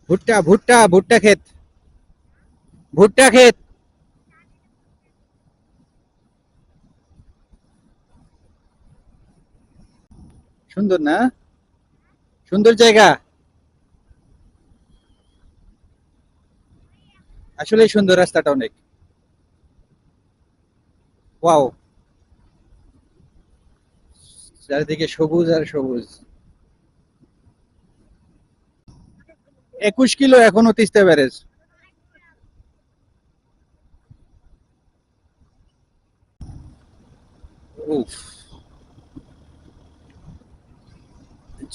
ভুট্টা ভুট্টা ভুট্টা ক্ষেত, ভুট্টা ক্ষেত। সুন্দর না? সুন্দর জায়গা, আসলে সুন্দর রাস্তাটা অনেক। ওয়াও, চারিদিকে সবুজ আর সবুজ। 21 কিলো এখনো তিস্তা ব্যারেজ। উফ,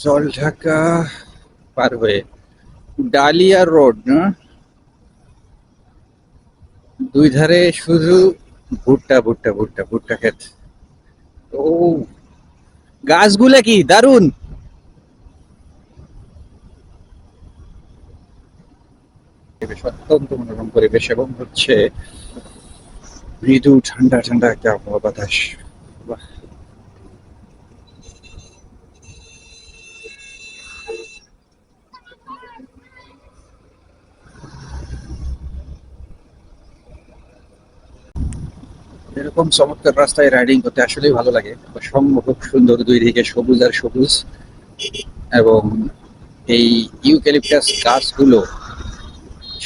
জল ঢাকা পার হয়ে ডালিয়া রোড না, দুই ধারে শুধু ভুট্টা ভুট্টা ভুট্টা ভুট্টা ক্ষেত। ও, গাছগুলা কি দারুন। পরিবেশ অত্যন্ত মনোরম পরিবেশ, এবং হচ্ছে মৃদু ঠান্ডা ঠান্ডা একটা আবহাওয়া বাতাস। বাহ, এরকম চমৎকার রাস্তায় রাইডিং করতে আসলেই ভালো লাগে। অসম্ভব সুন্দর, দুই দিকে সবুজ আর সবুজ, এবং এই ইউক্যালিপটাস গাছগুলো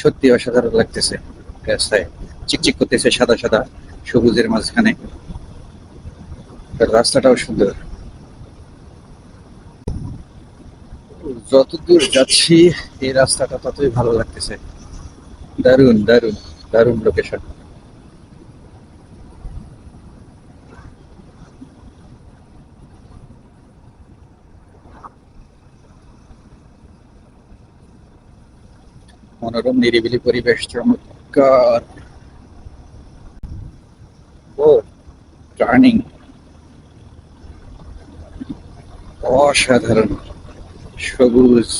সত্যি অসাধারণ লাগতেছে। রাস্তায় চিকচিক করতেছে সাদা সাদা সবুজের মাঝখানে। আর রাস্তাটাও সুন্দর। যতদূর যাচ্ছি এই রাস্তাটা ততই ভালো লাগতেছে। দারুণ দারুণ দারুণ লোকেশন। মনোরম নিরিবিলি পরিবেশ, চমৎকার। ও, টার্নিং অসাধারণ, সবুজ,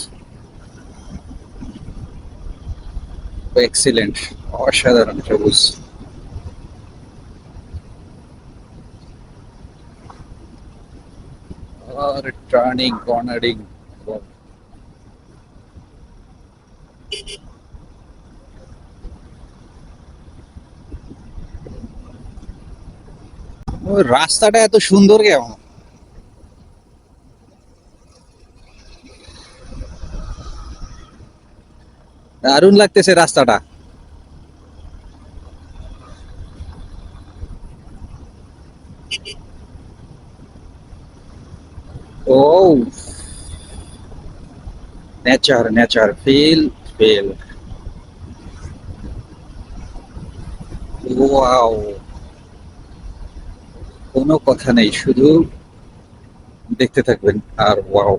এক্সিলেন্ট, অসাধারণ সবুজ। আর টার্নিং কর্নারিং, ওই রাস্তাটা এত সুন্দর কেমন। দারুণ লাগতেছে রাস্তাটা। ও, nature nature, feel feel. Wow, কোনো কথা নেই, শুধু দেখতে থাকবেন আর ওয়াও।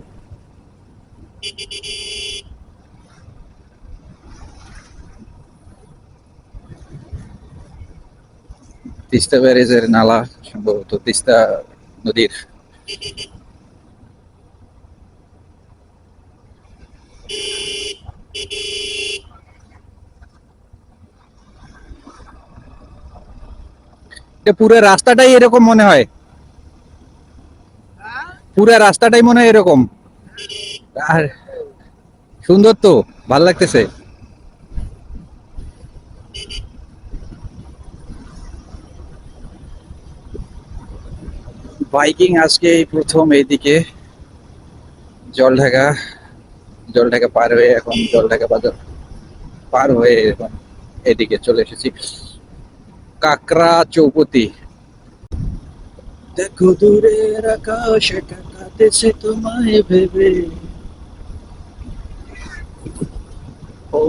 তিস্তা ব্যারেজের নালা, সম্ভবত তিস্তা নদীর। এটা পুরো রাস্তাটাই এরকম মনে হয়, পুরো রাস্তাটাই মনে হয় এরকম। আর সুন্দর তো, ভাল লাগতেছে। বাইকিং আজকে এই প্রথম এইদিকে জলঢাকা, জলঢাকা পার হয়ে এখন জলঢাকা বাজার পার হয়ে এখন এদিকে চলে এসেছি কাকড়া চৌপতি। দেখো দূরের আকাশে কাঁদতেছে তোমায় ভেবে। ও,